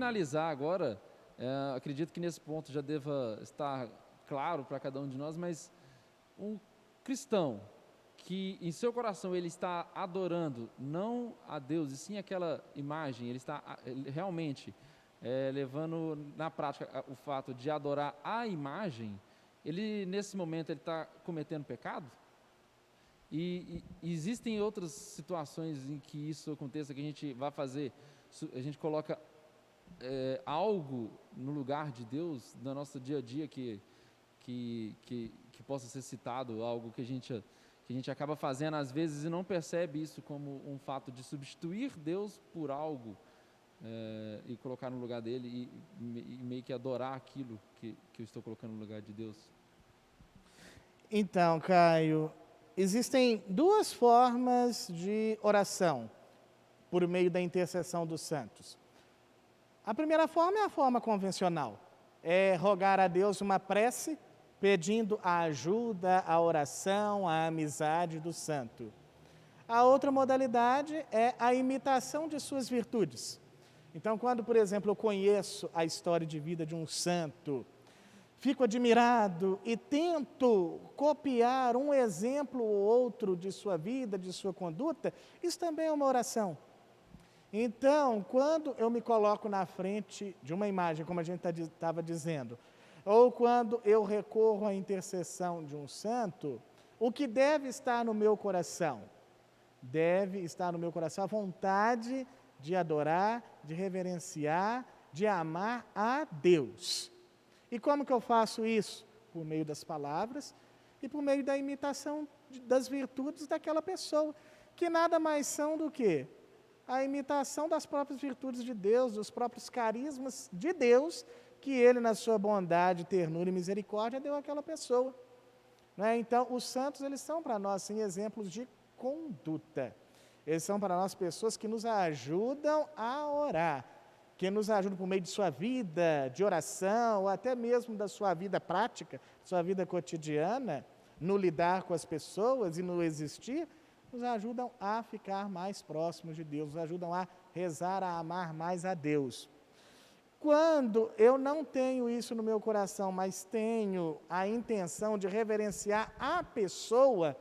finalizar agora, acredito que nesse ponto já deva estar claro para cada um de nós, mas um cristão que em seu coração ele está adorando não a Deus e sim aquela imagem, ele realmente levando na prática o fato de adorar a imagem, ele nesse momento ele está cometendo pecado? E existem outras situações em que isso aconteça, que a gente vai fazer, a gente coloca algo no lugar de Deus no nosso dia a dia que possa ser citado, algo que a gente acaba fazendo às vezes e não percebe isso como um fato de substituir Deus por algo e colocar no lugar dele e meio que adorar aquilo que eu estou colocando no lugar de Deus. Então, Caio, existem duas formas de oração por meio da intercessão dos santos. A primeira forma é a forma convencional, é rogar a Deus uma prece pedindo a ajuda, a oração, a amizade do santo. A outra modalidade é a imitação de suas virtudes. Então, quando, por exemplo, eu conheço a história de vida de um santo, fico admirado e tento copiar um exemplo ou outro de sua vida, de sua conduta, isso também é uma oração. Então, quando eu me coloco na frente de uma imagem, como a gente estava dizendo, ou quando eu recorro à intercessão de um santo, o que deve estar no meu coração? Deve estar no meu coração a vontade de adorar, de reverenciar, de amar a Deus. E como que eu faço isso? Por meio das palavras e por meio da imitação das virtudes daquela pessoa, que nada mais são do que a imitação das próprias virtudes de Deus, dos próprios carismas de Deus, que Ele, na sua bondade, ternura e misericórdia, deu àquela pessoa. Né? Então, os santos, eles são para nós, sim, exemplos de conduta. Eles são para nós pessoas que nos ajudam a orar, que nos ajudam por meio de sua vida de oração, ou até mesmo da sua vida prática, sua vida cotidiana, no lidar com as pessoas e no existir, nos ajudam a ficar mais próximos de Deus, nos ajudam a rezar, a amar mais a Deus. Quando eu não tenho isso no meu coração, mas tenho a intenção de reverenciar a pessoa,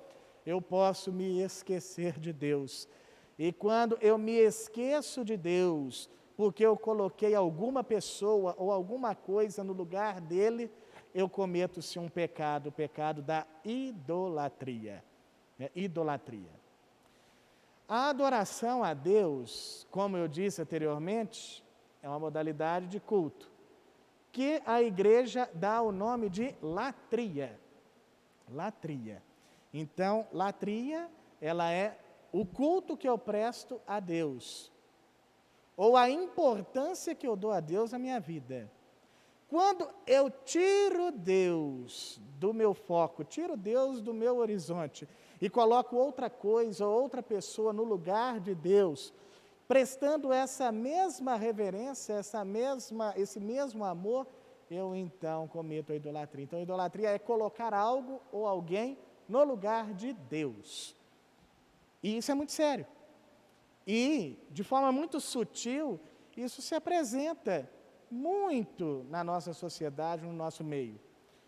eu posso me esquecer de Deus. E quando eu me esqueço de Deus, porque eu coloquei alguma pessoa ou alguma coisa no lugar dele, eu cometo-se um pecado, o pecado da idolatria. Idolatria. A adoração a Deus, como eu disse anteriormente, é uma modalidade de culto, que a igreja dá o nome de latria. Latria. Então, latria, ela é o culto que eu presto a Deus, ou a importância que eu dou a Deus na minha vida. Quando eu tiro Deus do meu foco, tiro Deus do meu horizonte e coloco outra coisa, outra pessoa no lugar de Deus, prestando essa mesma reverência, esse mesmo amor, eu então cometo a idolatria. Então, a idolatria é colocar algo ou alguém no lugar de Deus. E isso é muito sério. E, de forma muito sutil, isso se apresenta muito na nossa sociedade, no nosso meio.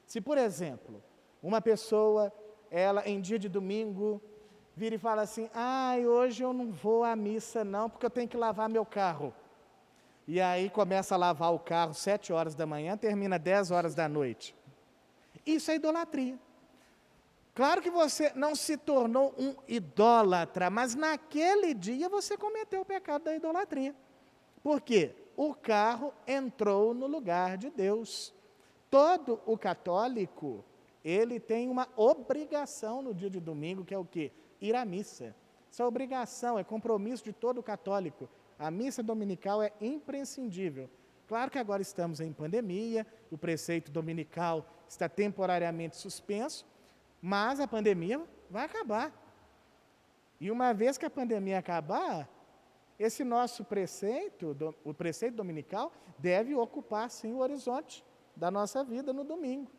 Se, por exemplo, uma pessoa, ela em dia de domingo, vira e fala assim, hoje eu não vou à missa não, porque eu tenho que lavar meu carro. E aí começa a lavar o carro 7 horas da manhã, termina 10 horas da noite. Isso é idolatria. Claro que você não se tornou um idólatra, mas naquele dia você cometeu o pecado da idolatria. Por quê? O carro entrou no lugar de Deus. Todo o católico, ele tem uma obrigação no dia de domingo, que é o quê? Ir à missa. Isso é obrigação, é compromisso de todo católico. A missa dominical é imprescindível. Claro que agora estamos em pandemia, o preceito dominical está temporariamente suspenso, mas a pandemia vai acabar. E uma vez que a pandemia acabar, esse nosso preceito, o preceito dominical, deve ocupar, sim, o horizonte da nossa vida no domingo.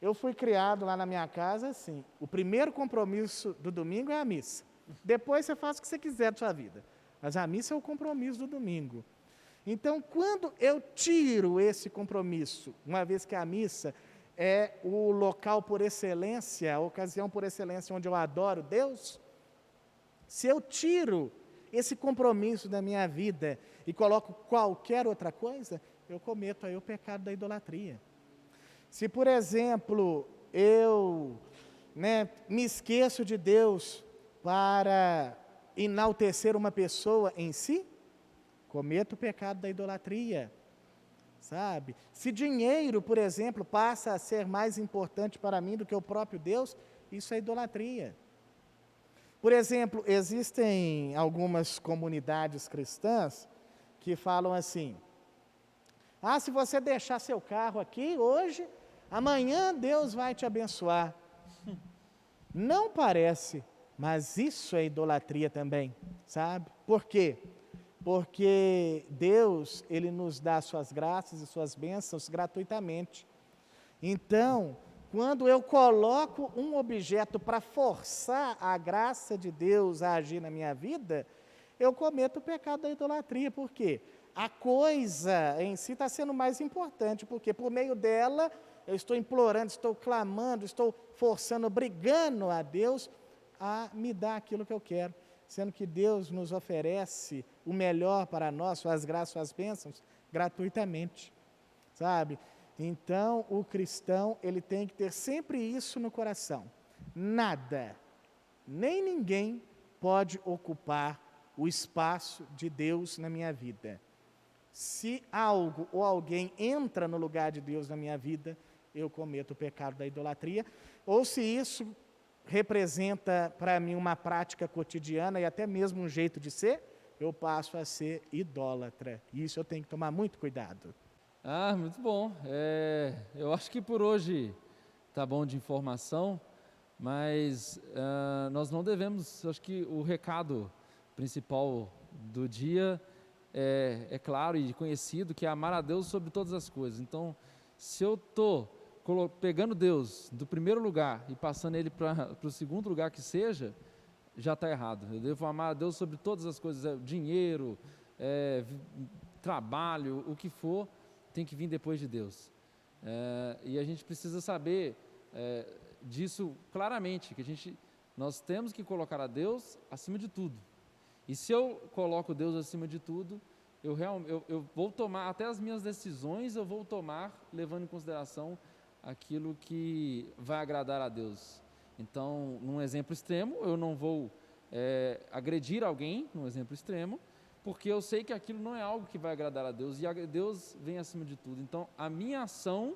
Eu fui criado lá na minha casa assim, o primeiro compromisso do domingo é a missa. Depois você faz o que você quiser da sua vida. Mas a missa é o compromisso do domingo. Então, quando eu tiro esse compromisso, uma vez que a missa é o local por excelência, a ocasião por excelência onde eu adoro Deus, se eu tiro esse compromisso da minha vida e coloco qualquer outra coisa, eu cometo aí o pecado da idolatria. Se, por exemplo, eu me esqueço de Deus para enaltecer uma pessoa em si, cometo o pecado da idolatria, sabe? Se dinheiro, por exemplo, passa a ser mais importante para mim do que o próprio Deus, isso é idolatria. Por exemplo, existem algumas comunidades cristãs que falam assim: ah, se você deixar seu carro aqui hoje, amanhã Deus vai te abençoar. Não parece, mas isso é idolatria também, sabe? Por quê? Porque Deus, Ele nos dá suas graças e suas bênçãos gratuitamente. Então, quando eu coloco um objeto para forçar a graça de Deus a agir na minha vida, eu cometo o pecado da idolatria. Por quê? A coisa em si está sendo mais importante, porque por meio dela eu estou implorando, estou clamando, estou forçando, obrigando a Deus a me dar aquilo que eu quero, sendo que Deus nos oferece o melhor para nós, suas graças, suas bênçãos, gratuitamente, sabe? Então, o cristão, ele tem que ter sempre isso no coração. Nada, nem ninguém pode ocupar o espaço de Deus na minha vida. Se algo ou alguém entra no lugar de Deus na minha vida, eu cometo o pecado da idolatria, ou se isso representa para mim uma prática cotidiana e até mesmo um jeito de ser, eu passo a ser idólatra. E isso eu tenho que tomar muito cuidado. Ah, muito bom. Eu acho que por hoje tá bom de informação, mas nós não devemos, acho que o recado principal do dia é claro e conhecido, que é amar a Deus sobre todas as coisas. Então, se eu estou pegando Deus do primeiro lugar e passando Ele para o segundo lugar que seja, já está errado. Eu devo amar a Deus sobre todas as coisas, dinheiro, trabalho, o que for, tem que vir depois de Deus. E a gente precisa saber disso claramente, que nós temos que colocar a Deus acima de tudo. E se eu coloco Deus acima de tudo, eu vou tomar, até as minhas decisões eu vou tomar levando em consideração aquilo que vai agradar a Deus. Então, num exemplo extremo, eu não vou agredir alguém, num exemplo extremo, porque eu sei que aquilo não é algo que vai agradar a Deus, e Deus vem acima de tudo. Então, a minha ação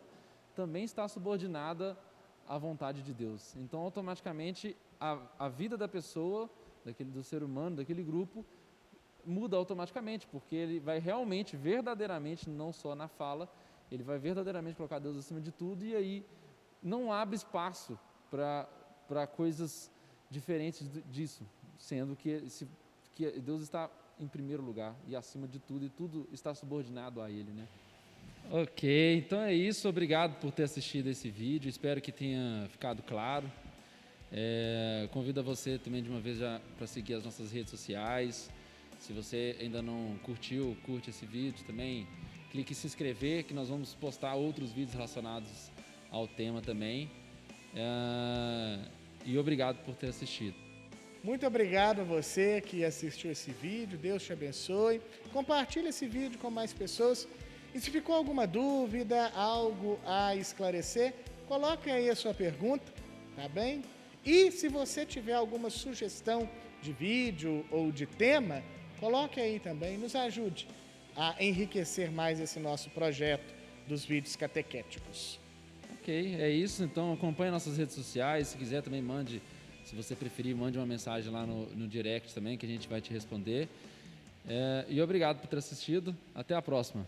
também está subordinada à vontade de Deus. Então, automaticamente, a vida da pessoa, do ser humano, daquele grupo, muda automaticamente, porque ele vai realmente, verdadeiramente, não só na fala, ele vai verdadeiramente colocar Deus acima de tudo, e aí não abre espaço para coisas diferentes disso, sendo que Deus está em primeiro lugar e acima de tudo, e tudo está subordinado a Ele, né? Ok, então é isso, obrigado por ter assistido esse vídeo, espero que tenha ficado claro. Convido a você também de uma vez para seguir as nossas redes sociais. Se você ainda não curtiu, curte esse vídeo também, clique em se inscrever, que nós vamos postar outros vídeos relacionados ao tema também. E obrigado por ter assistido. Muito obrigado a você que assistiu esse vídeo, Deus te abençoe. Compartilhe esse vídeo com mais pessoas. E se ficou alguma dúvida, algo a esclarecer, coloque aí a sua pergunta, tá bem? E se você tiver alguma sugestão de vídeo ou de tema, coloque aí também, nos ajude a enriquecer mais esse nosso projeto dos vídeos catequéticos. Ok, é isso. Então acompanhe nossas redes sociais. Se quiser também mande, se você preferir, mande uma mensagem lá no direct também, que a gente vai te responder. E obrigado por ter assistido. Até a próxima.